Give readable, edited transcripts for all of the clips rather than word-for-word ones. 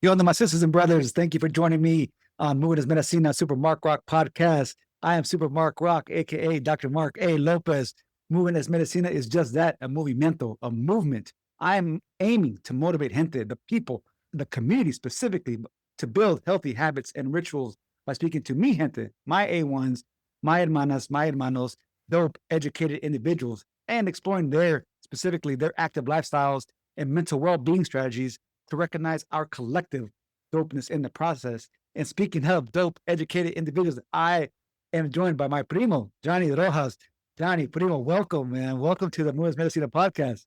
Yo, my sisters and brothers, thank you for joining me on Moving as Medicina Super Mark Rock podcast. I am Super Mark Rock, aka Dr. Mark A. Lopez. Moving as Medicina is just that, a movimiento, a movement. I am aiming to motivate gente, the people, the community specifically, to build healthy habits and rituals by speaking to me, gente, my A1s, my hermanas, my hermanos, dope, educated individuals, and exploring specifically their active lifestyles and mental well-being strategies to recognize our collective dopeness in the process. And speaking of dope, educated individuals, I am joined by my primo, Johnny Rojas. Johnny, primo, welcome, man. Welcome to the Moving Medicina podcast.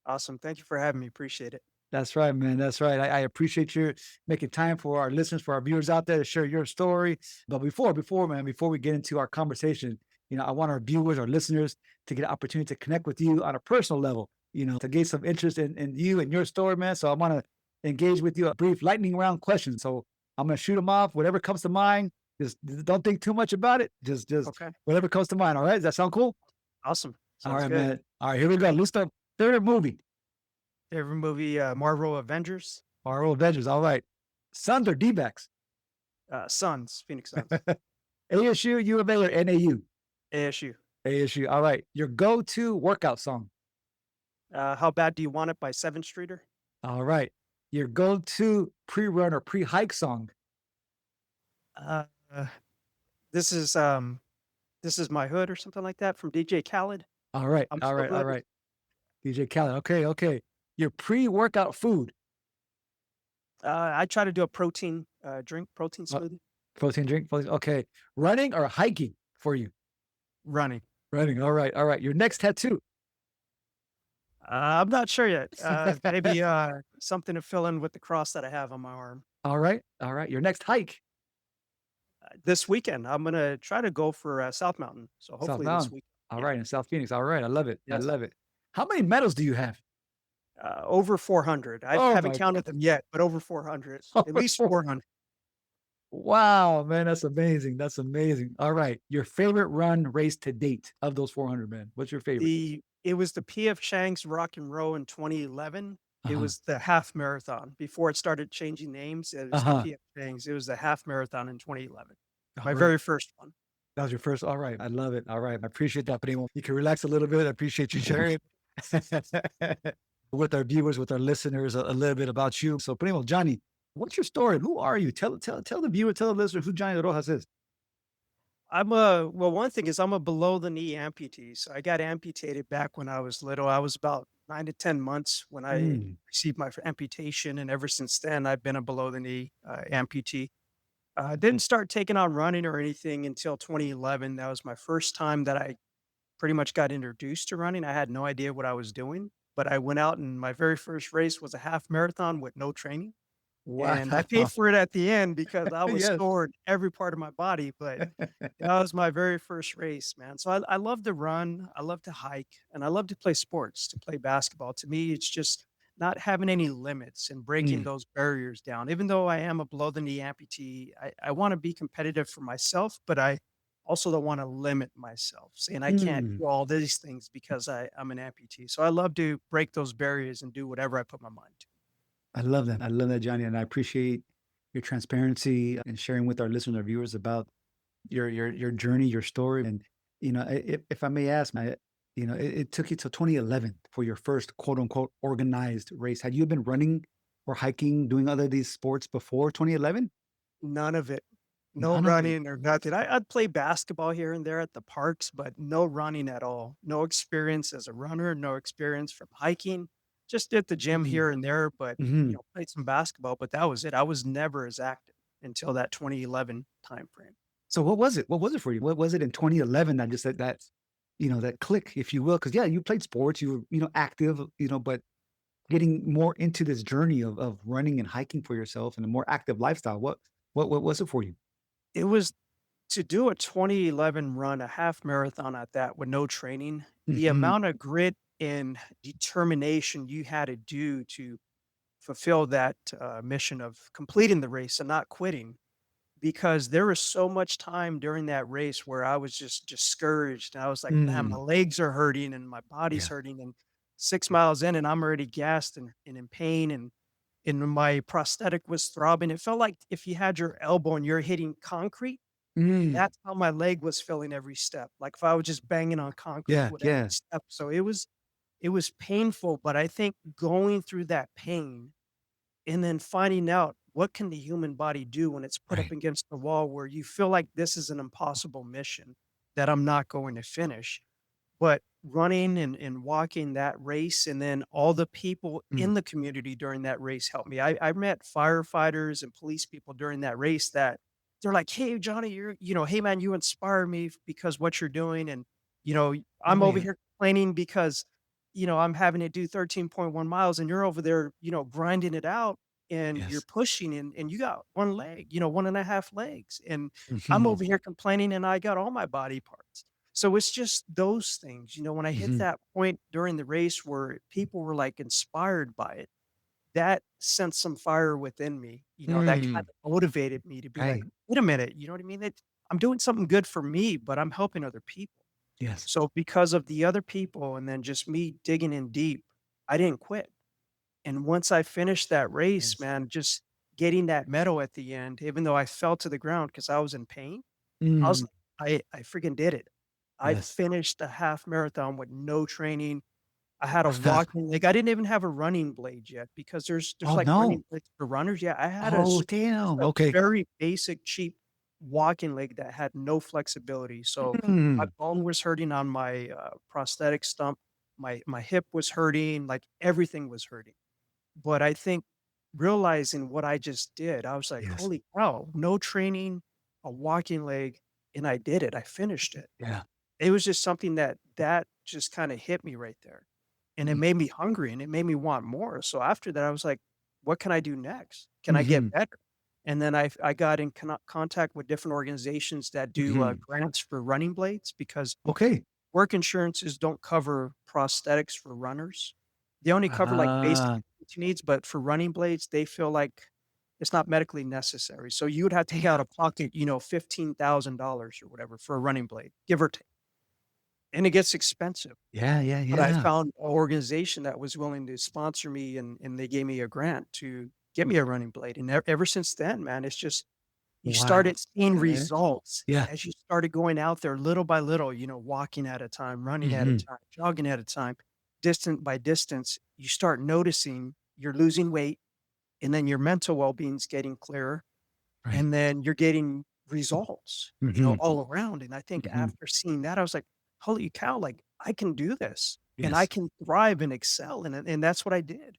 Awesome. Thank you for having me. Appreciate it. That's right, man. That's right. I appreciate you making time for our listeners, for our viewers out there to share your story. But before we get into our conversation, I want our viewers, our listeners to get an opportunity to connect with you on a personal level, to gain some interest in you and your story, man. So I want to engage with you a brief lightning round question. So I'm going to shoot them off. Whatever comes to mind, just don't think too much about it. Just Okay. whatever comes to mind. All right. Does that sound cool? Awesome. All Sounds right, good. man. All right, here we go. Let's start. Favorite movie. Favorite movie, Marvel Avengers, Marvel Avengers. All right. Suns or D-backs? Suns, Phoenix Suns, ASU, U of A, or NAU? ASU. ASU. All right. Your go-to workout song. How Bad Do You Want It by 7th Streeter? All right. Your go-to pre-run or pre-hike song. Uh, uh, this is um, this is My Hood or something like that from DJ Khaled. All right. I'm All so right. All good. right. DJ Khaled. Okay. Okay. Your pre-workout food. I try to do a protein protein Uh, smoothie. protein drink. Okay. Running or hiking for you? Running. Running. All right. All right. Your next tattoo. I'm not sure yet. Maybe something to fill in with the cross that I have on my arm. All right. All right. Your next hike. This weekend, I'm gonna try to go for South Mountain. So South hopefully this Mountain. week. All Yeah. right. In South Phoenix. All right. I love it. I Yes. love it. How many medals do you have? Over 400. I Oh haven't my counted them yet, but over 400, at God. least 400. Wow, man, that's amazing. That's amazing. All right. Your favorite run race to date of those 400, man. What's your favorite? It was the PF Chang's Rock and Roll in 2011. It Uh-huh. was the half marathon before it started changing names. It was the Uh-huh. PF Chang's. It was the half marathon in 2011. All My right. very first one. That was your first. All right. I love it. All right. I appreciate that, Primo. You can relax a little bit. I appreciate you sharing with our viewers, with our listeners, a little bit about you. So, Primo, Johnny, what's your story? Who are you? Tell the viewer, tell the listener who Johnny Rojas is. One thing is I'm a below the knee amputee. So I got amputated back when I was little. I was about 9 to 10 months when I Mm. received my amputation. And ever since then, I've been a below the knee amputee. Didn't start taking on running or anything until 2011. That was my first time that I pretty much got introduced to running. I had no idea what I was doing, but I went out and my very first race was a half marathon with no training. Wow. And I paid for it at the end because I was Yes. sore in every part of my body, but that was my very first race, man. So I love to run, I love to hike, and I love to play sports, to play basketball. To me, it's just not having any limits and breaking Mm. those barriers down. Even though I am a below the knee amputee, I want to be competitive for myself, but I also don't want to limit myself, saying I can't Mm. do all these things because I'm an amputee. So I love to break those barriers and do whatever I put my mind to. I love that. I love that, Johnny. And I appreciate your transparency and sharing with our listeners, our viewers about your journey, your story. And, if I may ask, it took you till 2011 for your first quote unquote organized race. Had you been running or hiking, doing other these sports before 2011? None of it. No None of it. running or nothing. I'd play basketball here and there at the parks, but no running at all. No experience as a runner, no experience from hiking. Just at the gym Mm. here and there, but, Mhm. played some basketball, but that was it. I was never as active until that 2011 timeframe. So what was it? What was it for you? What was it in 2011 that just that click, if you will? Because yeah, you played sports, you were, active, but getting more into this journey of running and hiking for yourself and a more active lifestyle. What was it for you? It was to do a 2011 run, a half marathon at that with no training, the Mhm. amount of grit and determination you had to do to fulfill that, mission of completing the race and not quitting, because there was so much time during that race where I was just discouraged, and I was like, "Man, my Mm. legs are hurting and my body's Yeah. hurting," and 6 miles in, and I'm already gassed and in pain, and and my prosthetic was throbbing. It felt like if you had your elbow and you're hitting concrete, Mm. that's how my leg was feeling every step, like if I was just banging on concrete Yeah, with every yeah. step. So it was painful, but I think going through that pain and then finding out what can the human body do when it's put up Right, against the wall where you feel like this is an impossible mission that I'm not going to finish. But running and walking that race, and then all the people mm, in the community during that race helped me. I met firefighters and police people during that race that they're like, "Hey, Johnny, hey, man, you inspire me because what you're doing." And, I'm oh, over yeah, here complaining because, I'm having to do 13.1 miles and you're over there, grinding it out and you're yes. pushing and you got one leg, one and a half legs. And I'm Mhm, over here complaining and I got all my body parts. So it's just those things, when I hit mhm, that point during the race where people were, like, inspired by it, that sent some fire within me, that mm, kinda motivated me to be like, right, "Wait a minute," you know what I mean? I'm doing something good for me, but I'm helping other people. yes, So because of the other people and then just me digging in deep, I didn't quit. And once I finished that race, yes. man, just getting that medal at the end, even though I fell to the ground because I was in pain, I was Mm, like, I freaking did it. I yes. finished a half marathon with no training. I had a That's fast. walking leg. I didn't even have a running blade yet because there's Oh, like no. running blades for runners. Yeah, I had Oh, just damn, a okay. very basic, cheap walking leg that had no flexibility. So my Mm, bone was hurting on my prosthetic stump. My hip was hurting. Like everything was hurting. But I think realizing what I just did, I was like, yes, "Holy cow, no training, a walking leg, and I did it. I finished it." yeah, It was just something that just kinda hit me right there, and it mm, made me hungry, and it made me want more. So after that, I was like, "What can I do next? Can I get mhm, better?" And then I got in contact with different organizations that do, mhm. grants for running blades because Okay. work insurances don't cover prosthetics for runners. They only cover, like, basic Ah, needs, but for running blades, they feel like it's not medically necessary. So you would have to take out damn. of pocket, $15,000 or whatever for a running blade, give or take, and it gets expensive. Yeah, yeah, But I yeah. found an organization that was willing to sponsor me, and they gave me a grant to get me a running blade, and ever since then, man, it's just you Wow. started seeing Okay. results Yeah. as you started going out there little by little, walking at a time, running at a Mhm. time, jogging at a time, distant by distance. You start noticing you're losing weight, and then your mental well-being's getting clearer, Right. and then you're getting results, Mhm, all around. And I think mhm. after seeing that, I was like, "Holy cow, like, I can do this, and I Yes. can thrive and excel," and that's what I did.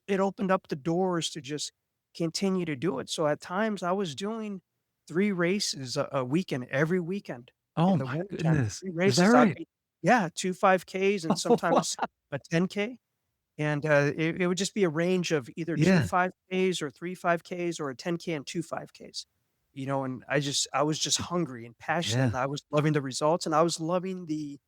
It opened up the doors to just continue to do it. So at times, I was doing 3 races a weekend, every weekend Oh in the my wintertime, goodness. 3 Is that races. right? Yeah, 2 5Ks and Oh, wow. sometimes a 10K. And, it would just be a range of either 2 Yeah. 5Ks or 3 5Ks or a 10K and 2 5Ks, and I was just hungry and passionate, Yeah. and I was loving the results, and I was loving the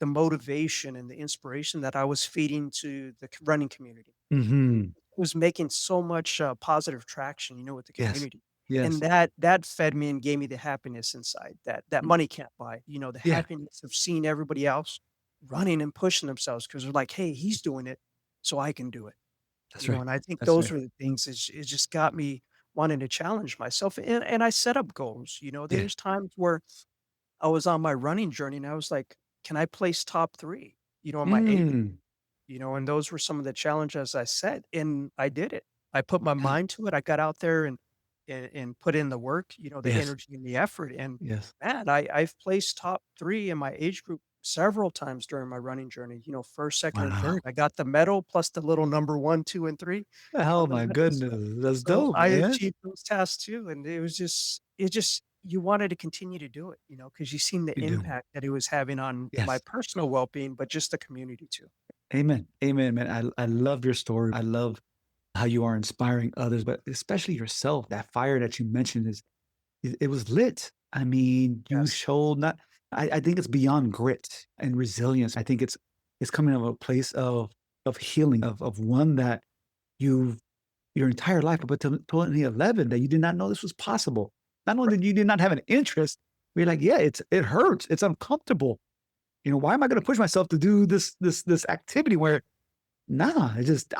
motivation and the inspiration that I was feeding to the running community. Mhm. It was making so much, positive traction, with the Yes. community, and Yes. that fed me and gave me the happiness inside that Mm, money can't buy, the yeah. happiness of seeing everybody else running and pushing themselves because 'cause they're like, "Hey, he's doing it, so I can do it." That's right. And I think That's those right. were the things it just got me wanting to challenge myself, and I set up goals. Yeah. There's times where I was on my running journey and I was like, "Can I place top 3?" In my age, Mm. and those were some of the challenges I set, and I did it. I put my Yeah. mind to it. I got out there and put in the work, the Yes. energy and the effort, and Yes. man, I've placed top 3 in my age group several times during my running journey, 1st, 2nd, and Wow. 3rd. I got the medal plus the little number 1, 2, and 3 Oh on the my medal, goodness. That's so dope, I man. achieved those tasks too, and it just you wanted to continue to do it, because you seen the You do. impact that it was having on my Yes. personal well-being, but just the community too. Amen. Amen, man. I love your story. I love how you are inspiring others, but especially yourself. That fire that you mentioned it was lit. I mean, you Yes. showed not I think it's beyond grit and resilience. I think it's coming from a place of healing, of one that you've your entire life up until 2011 that you did not know this was possible. Not only Right. did you did not have an interest, you're like, yeah, it hurts. It's uncomfortable. Why am I going to push myself to do this activity where nah, it just,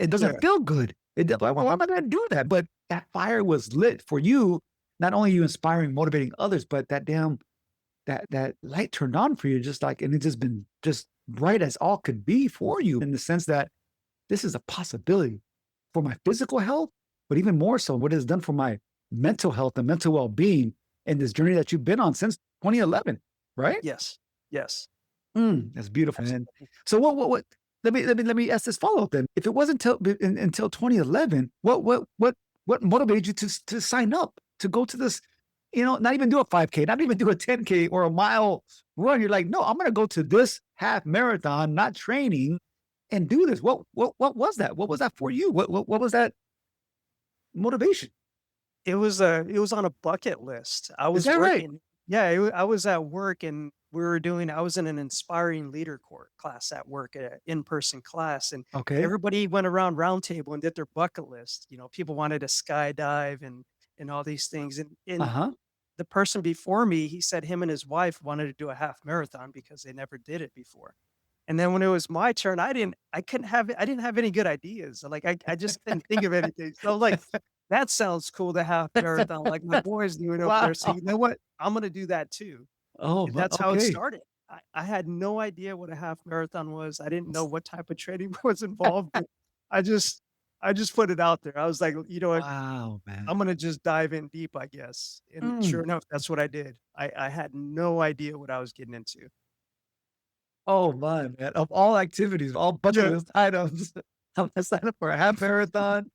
it Yeah. doesn't feel good. Why am I going to do that? But that fire was lit for you. Not only you inspiring, motivating others, but that damn, that light turned on for you, just like, and it's just been just bright as all could be for you in the sense that this is a possibility for my physical health, but even more so what it has done for my mental health and mental well-being in this journey that you've been on since 2011, right? Yes. Yes. That's beautiful, man. Absolutely. So what let me ask this follow-up then. If it wasn't until 2011, what motivated you to sign up, to go to this, not even do a 5K, not even do a 10K or a mile run. You're like, no, I'm gonna go to this half marathon, not training, and do this. What was that? What was that for you? What was that motivation? It was on a bucket list. I Is was that right? working. Yeah, I was at work and I was in an inspiring leader class at work, a in-person class, and Okay. everybody went around round table and did their bucket list. People wanted to skydive and all these things. And Uh-huh. the person before me, he said him and his wife wanted to do a half marathon because they never did it before. And then when it was my turn, I didn't have any good ideas. Like I just couldn't think of anything. So like, that sounds cool, the half marathon, like my boys doing over Wow. there. So you know what? I'm gonna do that too. Oh, And that's how it okay. started. I had no idea what a half marathon was. I didn't know what type of training was involved, but I just I just put it out there. I was like, you know what? Wow, man. I'm gonna just dive in deep, I guess. And Mm. sure enough, that's what I did. I had no idea what I was getting into. Oh my, man. Of all activities, all bucket Yeah. list items, I'm gonna sign up for a half marathon,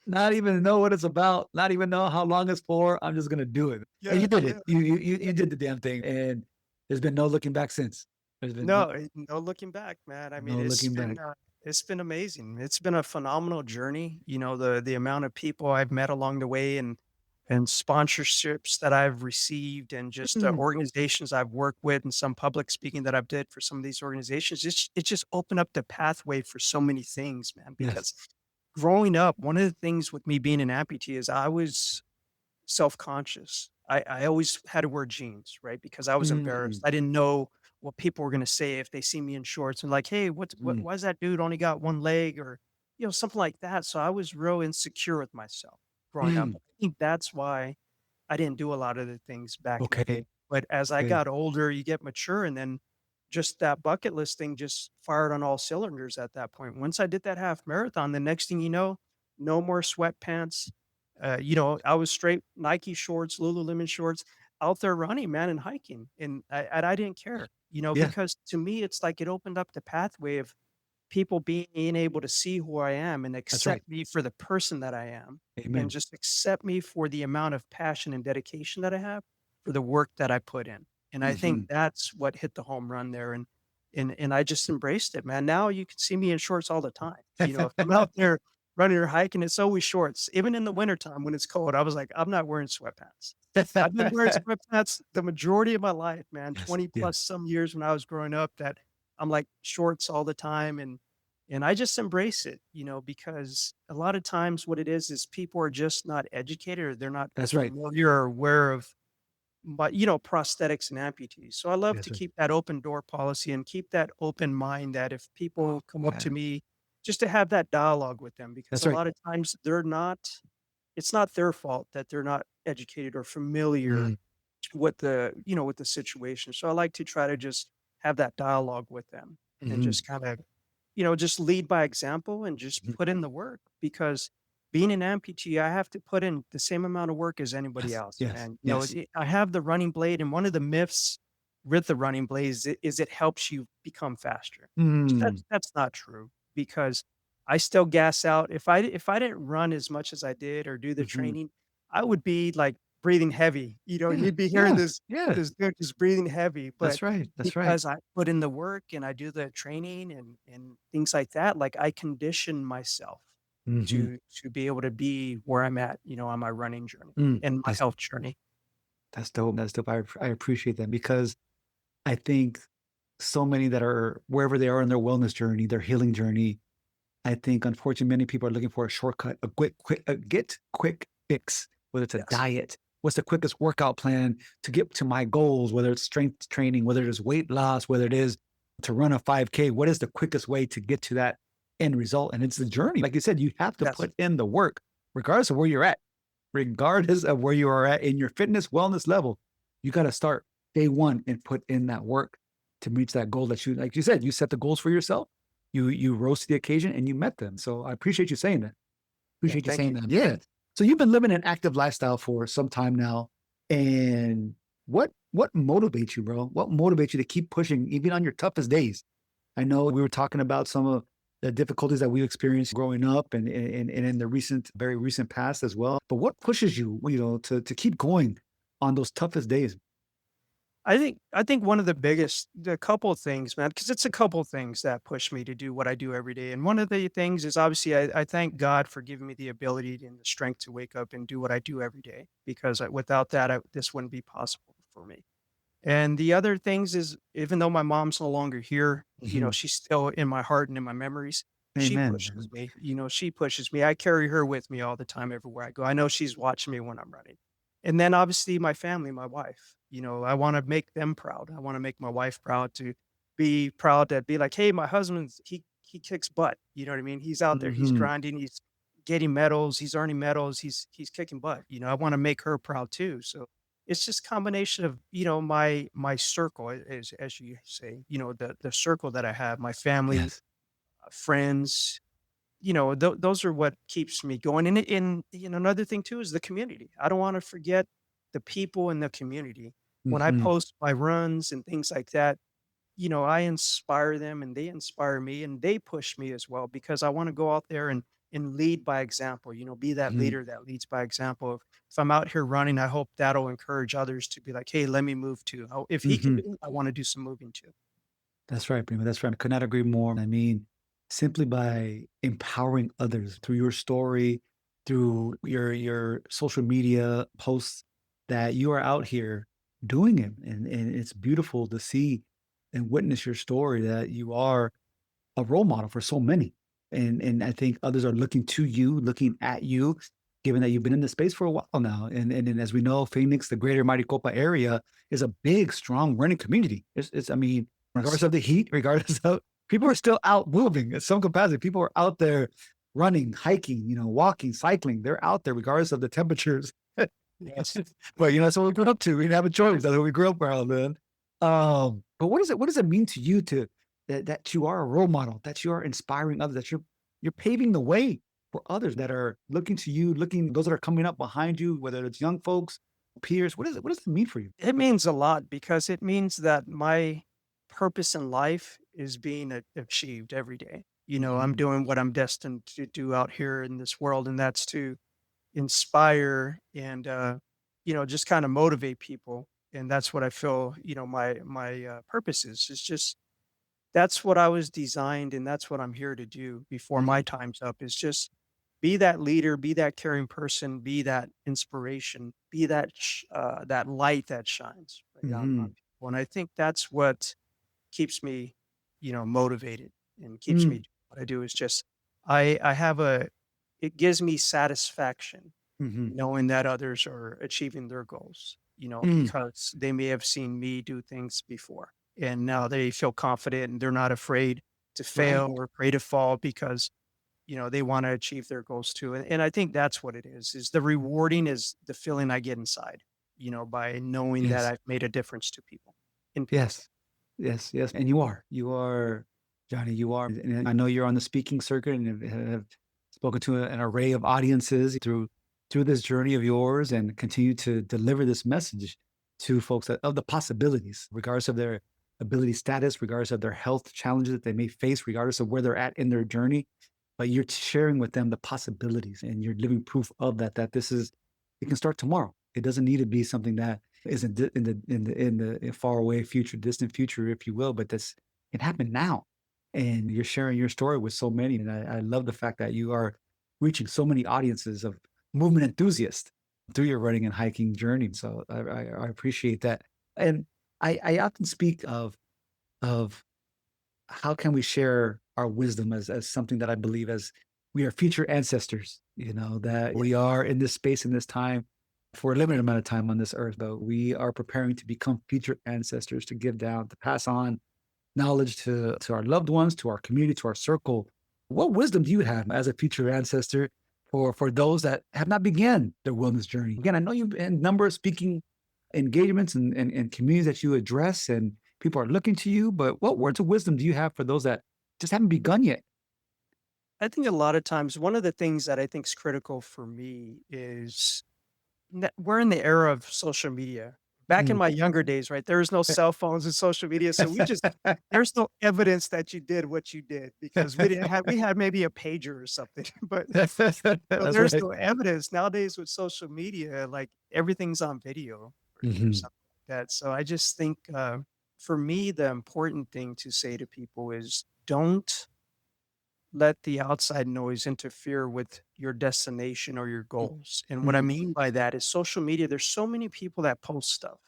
not even know what it's about, not even know how long it's for. I'm just gonna do it. And Yeah, you did yeah. it. You did the damn thing. And there's been no looking back since. There's been No, no looking back, man. I mean, no looking back. it's been amazing. It's been a phenomenal journey. The amount of people I've met along the way and sponsorships that I've received and just Mm. organizations I've worked with and some public speaking that I've did for some of these organizations. It just opened up the pathway for so many things, man. Yes. Because growing up, one of the things with me being an amputee is I was self-conscious. I always had to wear jeans, right? Because I was embarrassed. Mm. I didn't know what people were gonna say if they see me in shorts and like, "Hey, Mm. why's that dude only got one leg?" Or, something like that. So I was real insecure with myself growing up. Mm. I think that's why I didn't do a lot of the things back in the Okay. day. But as I Okay. got older, you get mature, and then just that bucket list thing just fired on all cylinders at that point. Once I did that half marathon, the next thing you know, no more sweatpants. I was straight Nike shorts, Lululemon shorts, out there running, man, and hiking, and I didn't care, Yeah, because to me, it's like it opened up the pathway of people being able to see who I am and that's right. accept me for the person that I am, and Amen. just accept me for the amount of passion and dedication that I have for the work that I put in. And I think Mhm. that's what hit the home run there. And I just embraced it, man. Now you can see me in shorts all the time. If I'm out there running or hiking, it's always shorts. Even in the wintertime when it's cold, I was like, I'm not wearing sweatpants. I've been wearing sweatpants the majority of my life, man, Yes, 20 yes. plus some years when I was growing up that I'm like shorts all the time, and I just embrace it, because a lot of times what it is people are just not educated or they're not That's right. familiar or aware of, but prosthetics and amputees. So I love to That's right. keep that open door policy and keep that open mind that if people come up to Man, me, just to have that dialogue with them, because that's a right. lot of times it's not their fault that they're not educated or familiar Mm, with the situation. So I like to try to just have that dialogue with them and mhm, just kind of, just lead by example and just mhm. put in the work, because being an amputee, I have to put in the same amount of work as anybody Yes, else, yes, man. yes. I have the running blade, and one of the myths with the running blade is it helps you become faster. Mm, That's not true, because I still gas out. If I didn't run as much as I did or do the mhm. training, I would be like breathing heavy. Yeah, You'd be hearing yeah, this yeah. this dude just breathing heavy, but That's right, that's right. because I put in the work and I do the training and things like that, like, I condition myself Mhm. to be able to be where I'm at, on my running journey and my That's health journey. dope, that's dope. I appreciate that because I think so many that are wherever they are in their wellness journey, their healing journey, I think unfortunately many people are looking for a shortcut, a get quick fix, whether it's a Yes. diet, what's the quickest workout plan to get to my goals, whether it's strength training, whether it is weight loss, whether it is to run a 5K, what is the quickest way to get to that end result. And it's the journey. Like you said, you have to Yes. put in the work, regardless of where you're at, regardless of where you are at in your fitness wellness level. You got to start day one and put in that work to reach that goal that you, like you said, you set the goals for yourself. You rose to the occasion and you met them. So I appreciate you saying that. Yeah. Appreciate you Thank saying you. that. Yeah. So you've been living an active lifestyle for some time now. And what motivates you, bro? What motivates you to keep pushing even on your toughest days? I know we were talking about some of the difficulties that we experienced growing up and in the very recent past as well. But what pushes you, to keep going on those toughest days? I think one of the couple of things, man, because it's a couple of things that push me to do what I do every day. And one of the things is obviously I thank God for giving me the ability and the strength to wake up and do what I do every day. Because without that, this wouldn't be possible for me. And the other things is even though my mom's no longer here, Mhm. she's still in my heart and in my memories. She Amen, pushes man. me. She pushes me. I carry her with me all the time everywhere I go. I know she's watching me when I'm running. And then obviously my family, my wife. I want to make them proud. I want to make my wife proud to be proud to be like, hey, my husband's he kicks butt. You know what I mean? He's out there, he's Mhm. grinding, he's getting medals, he's earning medals, he's kicking butt. I want to make her proud too. So it's just combination of, my circle, as you say, the circle that I have, my family, Yes. friends, those are what keeps me going. And another thing too is the community. I don't want to forget the people in the community. When I Mhm. post my runs and things like that, I inspire them and they inspire me and they push me as well because I want to go out there and lead by example, be that Mhm. leader that leads by example. If I'm out here running, I hope that'll encourage others to be like, hey, let me move too. If he can Mhm. do it, I want to do some moving too. That's right, primo. That's right. I could not agree more. I mean, simply by empowering others through your story, through your social media posts, that you are out here doing it. And it's beautiful to see and witness your story that you are a role model for so many. And I think others are looking to you, looking at you, given that you've been in the space for a while now. And as we know, Phoenix, the greater Maricopa area, is a big, strong running community. I mean, regardless Yes. of the heat, regardless of people are still out moving at some capacity. People are out there running, hiking, walking, cycling. They're out there regardless of the temperatures. Yes. But that's what we grew up to. We didn't have a choice. That's what we grew up around then. But what does it mean to you to that you are a role model, that you are inspiring others, that you're paving the way for others that are looking to you, looking those that are coming up behind you, whether it's young folks, peers. What does it mean for you? It means a lot because it means that my purpose in life is being achieved every day. I'm Mhm. doing what I'm destined to do out here in this world, and that's to inspire and just kind of motivate people. And that's what I feel, my purpose is. It's just that's what I was designed, and that's what I'm here to do before my Mhm. time's up. Is just be that leader, be that caring person, be that inspiration, be that light that shines right on Mhm. people. And I think that's what keeps me, motivated and keeps me Mm. doing what I do. Is just I have a it gives me satisfaction Mhm. knowing that others are achieving their goals, Mm. because they may have seen me do things before. And now they feel confident and they're not afraid to Right. fail or afraid to fall because, they want to achieve their goals too. And I think that's what it is the rewarding is the feeling I get inside, by knowing that Yes. I've made a difference to people in people's Yes. Yes. Yes. And you are, Johnny, you are. And I know you're on the speaking circuit and have spoken to an array of audiences through this journey of yours and continue to deliver this message to folks of the possibilities, regardless of their ability status, regardless of their health challenges that they may face, regardless of where they're at in their journey. But you're sharing with them the possibilities and you're living proof of that it can start tomorrow. It doesn't need to be something that isn't in the far away future, distant future, if you will, but this it happened now. And you're sharing your story with so many. And I love the fact that you are reaching so many audiences of movement enthusiasts through your running and hiking journey. So I appreciate that. And I often speak of how can we share our wisdom as something that I believe as we are future ancestors, that Yeah. we are in this space, in this time for a limited amount of time on this earth, but we are preparing to become future ancestors to give down, to pass on knowledge to our loved ones, to our community, to our circle, What wisdom do you have as a future ancestor for those that have not began their wellness journey? Again, I know you've been in a number of speaking engagements and communities that you address, and people are looking to you. But what words of wisdom do you have for those that just haven't begun yet? I think a lot of times one of the things that I think is critical for me is we're in the era of social media. Back in Mm. my younger days, right, there was no cell phones and social media, so there's no evidence that you did what you did because we had maybe a pager or something, but so That's there's right. no evidence. Nowadays with social media, like, everything's on video or Mhm. something like that. So I just think, for me, the important thing to say to people is don't let the outside noise interfere with your destination or your goals. And what I Mm. mean by that is social media, there's so many people that post stuff,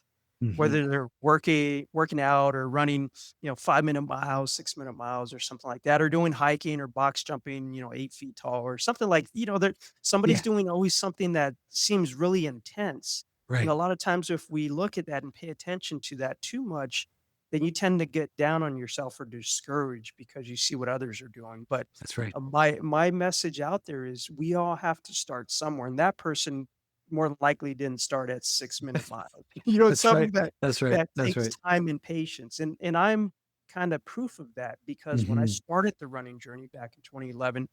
Mhm. whether they're working out or running, 5-minute miles, 6-minute miles or something like that, or doing hiking or box jumping, 8 feet tall or something like, that somebody's Yeah, doing always something that seems really intense. And a right. lot of times if we look at that and pay attention to that too much, then you tend to get down on yourself or discouraged because you see what others are doing. But That's right. my message out there is we all have to start somewhere, and that person more than likely didn't start at 6-minute miles. It's That's right. something that That's right. that That's takes right. time and patience, and I'm kinda proof of that because when I Mhm. started the running journey back in 2011,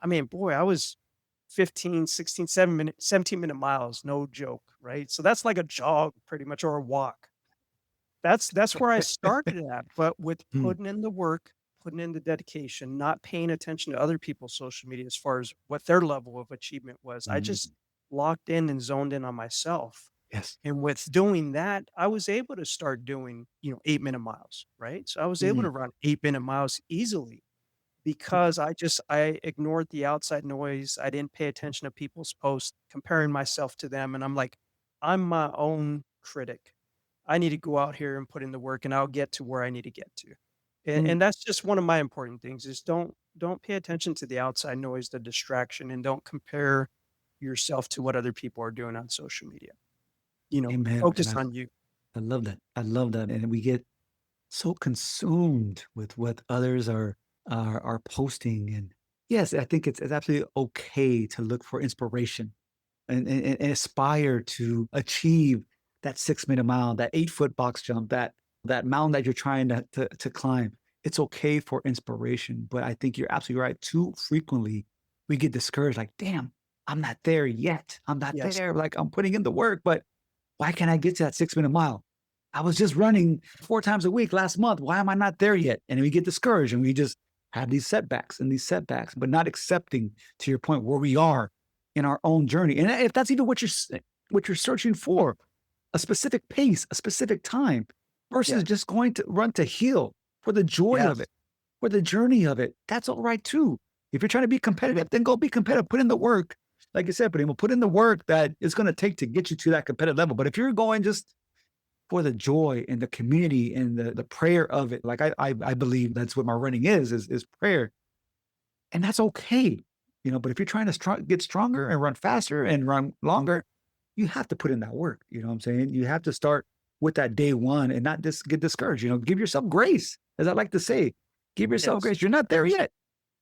I mean, boy, I was 15, 16, 17-minute miles, no joke, right? So that's like a jog pretty much or a walk. That's where I started at, but with Mm. putting in the work, putting in the dedication, not paying attention to other people's social media as far as what their level of achievement was. I just Mm. locked in and zoned in on myself. Yes. And with doing that, I was able to start doing, 8-minute miles, right? So I was able Mm. to run 8-minute miles easily because I ignored the outside noise. I didn't pay attention to people's posts, comparing myself to them. And I'm like, I'm my own critic. I need to go out here and put in the work and I'll get to where I need to get to. Mm. And that's just one of my important things is don't pay attention to the outside noise, the distraction, and don't compare yourself to what other people are doing on social media. Amen, man. Focus on you. I love that. I love that. And we get so consumed with what others are posting. And yes, I think it's absolutely okay to look for inspiration and aspire to achieve that 6-minute mile, that 8-foot box jump, that mountain that you're trying to climb. It's okay for inspiration. But I think you're absolutely right. Too frequently we get discouraged, like, damn, I'm not there yet. I'm not Yes. there. Like I'm putting in the work, but why can't I get to that 6-minute mile? I was just running 4 times a week last month. Why am I not there yet? And we get discouraged and we just have these setbacks and these setbacks, but not accepting, to your point, where we are in our own journey. And if that's even what you're searching for, a specific pace, a specific time, versus Yes. just going to run to heal for the joy of Yes. it, for the journey of it, that's all right too. If you're trying to be competitive, then go be competitive. Put in the work, like you said, but put in the work that it's going to take to get you to that competitive level. But if you're going just for the joy and the community and the prayer of it, like I believe that's what my running is prayer, and that's okay, But if you're trying to get stronger and run faster and run longer, you have to put in that work. You know what I'm saying? You have to start with that day one and not just get discouraged. Give yourself grace, as I like to say. Give yourself Yes. grace. You're not there yet.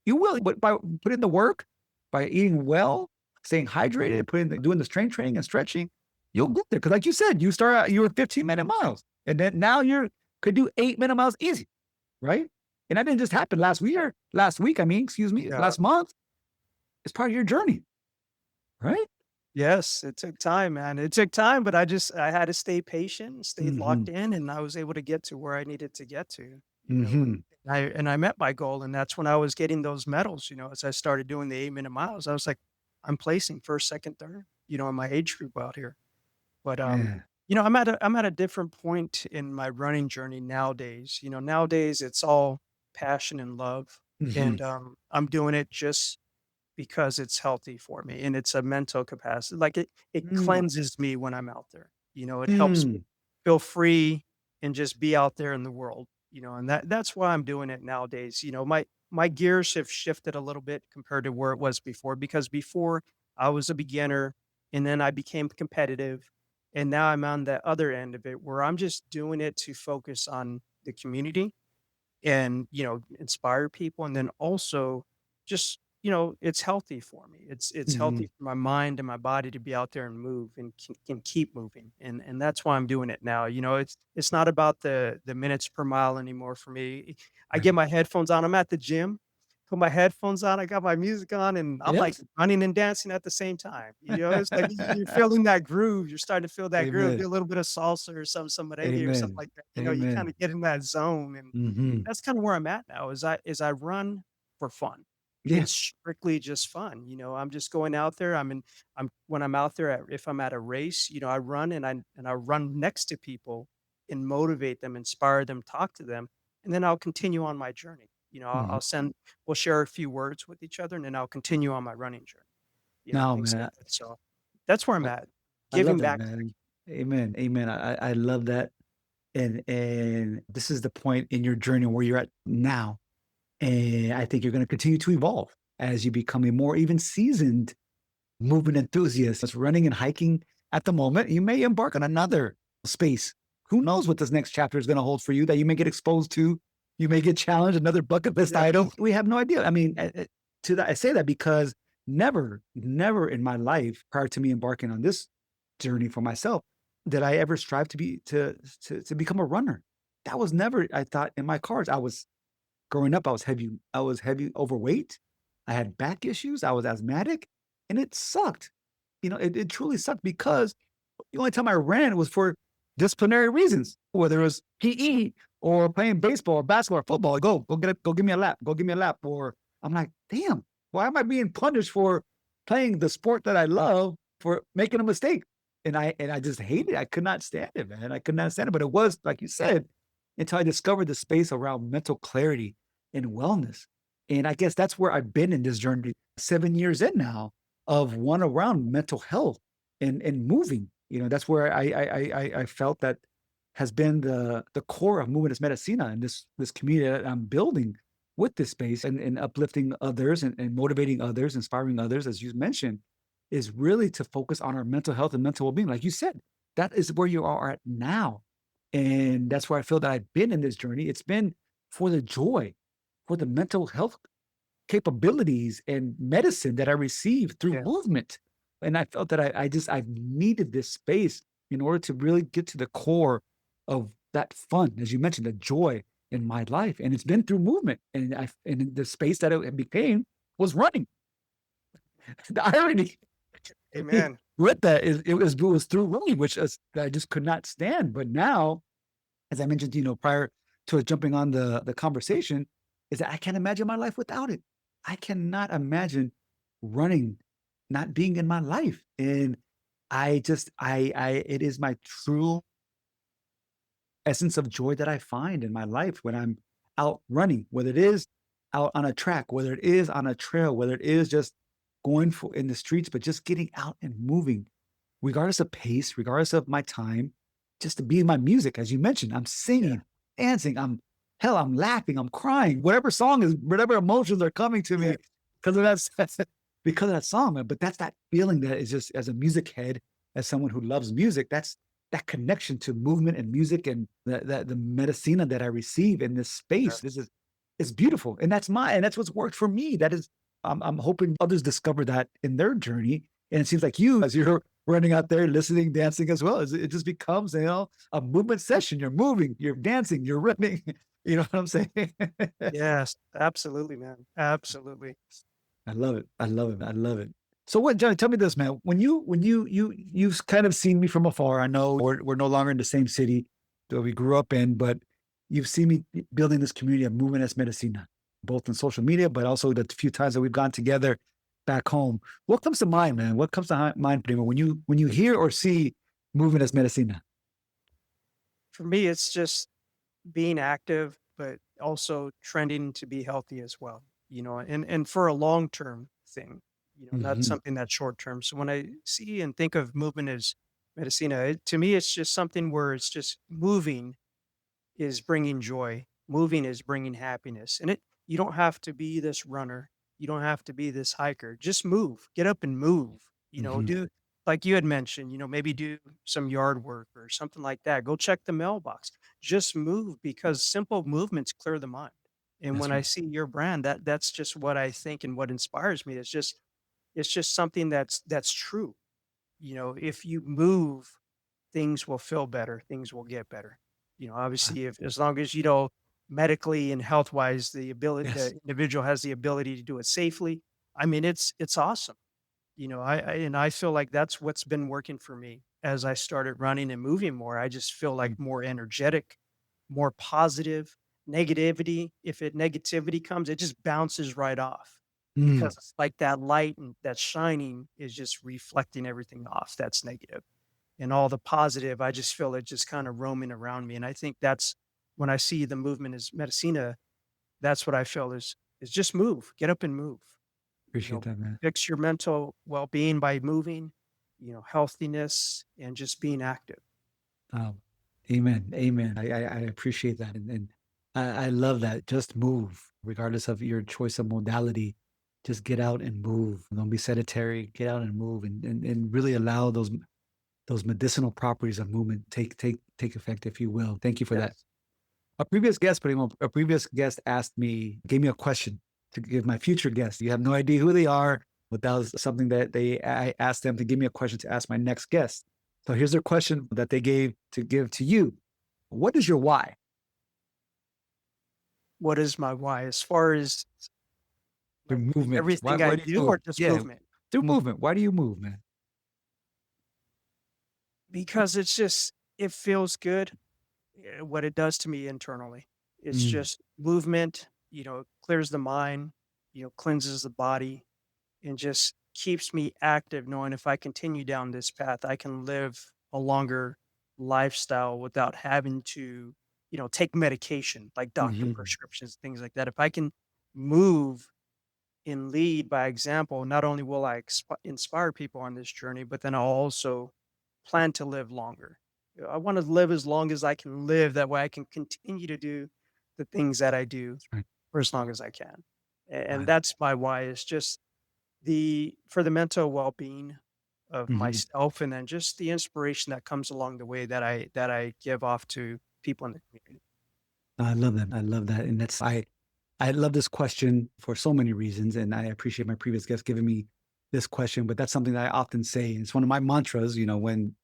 You will, but by putting the work, by eating well, staying hydrated, doing the strength training and stretching, you'll get there. Because like you said, you start out, you were 15-minute miles, and then now you could do 8-minute miles easy, right? And that didn't just happen last week. I mean, excuse me, Yeah. last month. It's part of your journey, right? Yes, it took time, man. It took time, but I had to stay patient, stayed Mm-hmm. locked in, and I was able to get to where I needed to get to, Mm-hmm. and I met my goal, and that's when I was getting those medals, as I started doing the 8-minute miles. I was like, I'm placing 1st, 2nd, 3rd, in my age group out here. But Yeah. I'm at a different point in my running journey nowadays. Nowadays it's all passion and love, Mm-hmm. and I'm doing it just because it's healthy for me and it's a mental capacity. Like it Mm. cleanses me when I'm out there. It helps me Mm. feel free and just be out there in the world, and that's why I'm doing it nowadays. My gears have shifted a little bit compared to where it was before because before I was a beginner and then I became competitive and now I'm on the other end of it where I'm just doing it to focus on the community and, inspire people and then also just, it's healthy for me. It's healthy Mhm. for my mind and my body to be out there and move and can keep moving. And that's why I'm doing it now. It's not about the minutes per mile anymore for me. I Right. get my headphones on. I'm at the gym, put my headphones on, I got my music on, and I'm like Yes. running and dancing at the same time. It's like you're feeling that groove. You're starting to feel that groove. Do Amen. a little bit of salsa or some merengue or something Amen. like that. You kind Amen. of get in that zone, and Mhm. that's kind of where I'm at now. Is I run for fun. Yeah. It's strictly just fun. I'm just going out there. I'm when I'm out there if I'm at a race, I run and I run next to people and motivate them, inspire them, talk to them, and then I'll continue on my journey. Mhm. We'll share a few words with each other, and then I'll continue on my running journey, No, things like man. that. So that's where I'm I at, I love giving that, back to man. people. Amen. Amen. I love that. And this is the point in your journey where you're at now. And I think you're going to continue to evolve as you become a more even seasoned movement enthusiast. It's running and hiking at the moment. You may embark on another space. Who knows what this next chapter is going to hold for you that you may get exposed to? You may get challenged, another bucket list Yeah, item. We have no idea. I mean, to that, I say that because never in my life prior to me embarking on this journey for myself did I ever strive to to become a runner. That was never, I thought, in my cards. Growing up, I was heavy overweight. I had back issues. I was asthmatic, and it sucked. It truly sucked because the only time I ran was for disciplinary reasons, whether it was PE or playing baseball or basketball or football. Go give me a lap. Go give me a lap. Or I'm like, damn, why am I being punished for playing the sport that I love for making a mistake? And I just hated it. I could not stand it, man. I could not stand it. But it was, like you said, until I discovered the space around mental clarity and wellness. And I guess that's where I've been in this journey 7 years in now of one around mental health and moving. That's where I felt that has been the core of Movement as Medicina and this community that I'm building with this space and uplifting others and motivating others, inspiring others, as you mentioned, is really to focus on our mental health and mental well-being. Like you said, that is where you are at now. And that's where I feel that I've been in this journey. It's been for the joy, for the mental health capabilities and medicine that I received through yeah, movement. And I felt that I needed this space in order to really get to the core of that fun, as you mentioned, the joy in my life. And it's been through movement. And the space that it became was running. The irony amen. with that is it was through running, which is, I just could not stand. But now, as I mentioned, prior to jumping on the conversation, is that I can't imagine my life without it. I cannot imagine running not being in my life. And it is my true essence of joy that I find in my life when I'm out running, whether it is out on a track, whether it is on a trail, whether it is just going for in the streets, but just getting out and moving, regardless of pace, regardless of my time, just to be in my music, as you mentioned. I'm Yeah, singing, dancing, I'm laughing, I'm crying, whatever song is, whatever emotions are coming to yeah, me because of that, because of that song. But that's that feeling that is just as a music head, as someone who loves music, that's that connection to movement and music and the medicina that I receive in this space. This yes. is it's beautiful. And that's what's worked for me. That is I'm hoping others discover that in their journey. And it seems like you, as you're running out there, listening, dancing as well, it just becomes, a movement session. You're moving, you're dancing, you're running. You know what I'm saying? Yes, absolutely, man. Absolutely. I love it. I love it. I love it. So what, Johnny, tell me this, man. You've kind of seen me from afar. I know we're no longer in the same city that we grew up in, but you've seen me building this community of Movement as Medicina, both on social media, but also the few times that we've gone together back home. What comes to mind, man? What comes to mind, Primo, when you hear or see Movement as Medicina? For me, it's just being active, but also trending to be healthy as well, and for a long-term thing, not Mhm, something that's short term. So when I see and think of movement as medicina, to me, it's just something where it's just moving is bringing joy. Moving is bringing happiness. And you don't have to be this runner. You don't have to be this hiker. Just move. Get up and move. mhm. Do like you had mentioned, maybe do some yard work or something like that. Go check the mailbox. Just move because simple movements clear the mind. And That's when I right. see your brand, that's just what I think and what inspires me. It's just something that's true. If you move, things will feel better, things will get better. Uh, Obviously, if as long as medically and health wise, yes. the individual has the ability to do it safely. I mean, it's awesome. I feel like that's what's been working for me as I started running and moving more. I just feel Mm. like more energetic, more positive. If negativity comes, it just bounces right off Mm. because it's like that light and that shining is just reflecting everything off that's negative. And all the positive, I just feel it just kind of roaming around me. And I think that's when I see the movement as Medicina, that's what I feel is just move, get up and move. you Appreciate know, that, man. Fix your mental well-being by moving, healthiness and just being active. Um, amen. Amen. I appreciate that. And I love that. Just move, regardless of your choice of modality. Just get out and move. Don't be sedentary. Get out and move and really allow those medicinal properties of movement take effect, if you will. Thank you for that. Yes. A previous guest asked me, gave me a question to give my future guest. You have no idea who they are, but that was something that I asked them to give me a question to ask my next guest. So here's their question that they gave to give to you. What is your why? What is my why? As far as Your like movement. everything I Why do you do move? or just Yeah, movement? through movement. Why do you move, man? Because it feels good, what it does to me internally. It's Mm, just movement, clears the mind, cleanses the body, and just keeps me active knowing if I continue down this path, I can live a longer lifestyle without having to, take medication like doctor mhm, prescriptions, things like that. If I can move and lead by example, not only will I inspire people on this journey, but then I'll also plan to live longer. I want to live as long as I can live. That way I can continue to do the things that I do that's right. for as long as I can. And Uh, that's my why is just for the mental well-being of mhm. myself and then just the inspiration that comes along the way that I give off to people in the community. I love that. I love that. And I love this question for so many reasons. And I appreciate my previous guest giving me this question, but that's something that I often say. And it's one of my mantras, when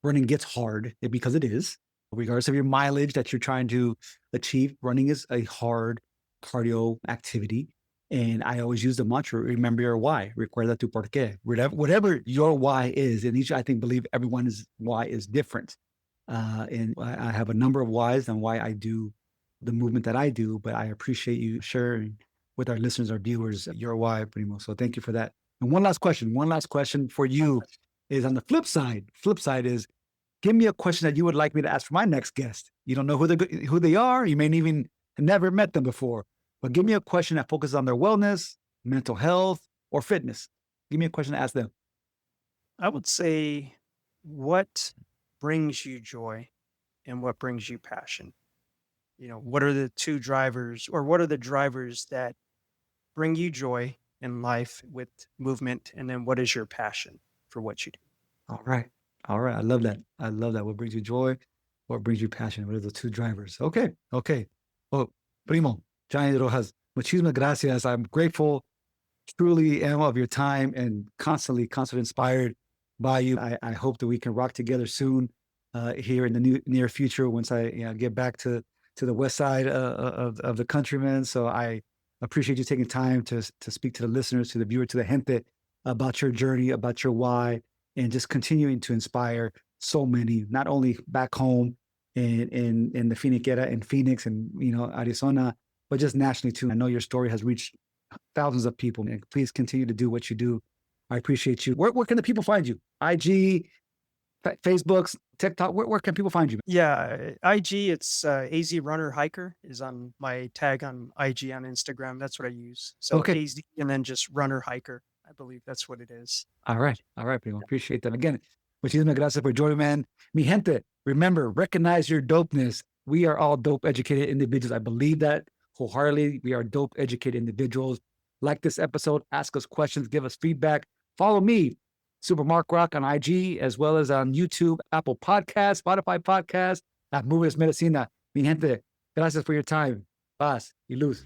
running gets hard, because it is, regardless of your mileage that you're trying to achieve, running is a hard cardio activity. And I always use the mantra, remember your why, recuerda tu por qué. Whatever your why is, and each, I think, believe everyone's why is different. And I have a number of whys on why I do the movement that I do, but I appreciate you sharing with our listeners, our viewers, your why, Primo. So thank you for that. And one last question for you is on the flip side. Flip side is give me a question that you would like me to ask for my next guest. You don't know who they are. You may even never met them before, but give me a question that focuses on their wellness, mental health, or fitness. Give me a question to ask them. I would say, what brings you joy and what brings you passion? What are the two drivers or what are the drivers that bring you joy in life with movement? And then what is your passion for what you do? All right. All right. I love that. I love that. What brings you joy? What brings you passion? What are the two drivers? Okay. Okay. Well, Primo, Johnny Rojas, muchísimas gracias. I'm grateful, truly am of your time and constantly inspired by you. I hope that we can rock together soon here in the near future once I get back to the west side of the country, man. So I appreciate you taking time to speak to the listeners, to the viewer, to the gente about your journey, about your why, and just continuing to inspire so many, not only back home in the Phoenix in Phoenix and Arizona, but just nationally too. I know your story has reached thousands of people. And please continue to do what you do. I appreciate you. Where can the people find you? IG, Facebooks, TikTok. Where can people find you? Yeah, IG, it's AZ Runner Hiker is on my tag on IG on Instagram. That's what I use. So Okay. AZ and then just Runner Hiker. I believe that's what it is. All right. All right, primo. Appreciate that. Again, muchísimas gracias por joining, man. Mi gente, remember, recognize your dopeness. We are all dope educated individuals. I believe that wholeheartedly. We are dope educated individuals. Like this episode, ask us questions, give us feedback. Follow me, Super Mark Rock on IG, as well as on YouTube, Apple Podcasts, Spotify Podcasts, at Movers Medicina. Mi gente, gracias for your time. paz y luz.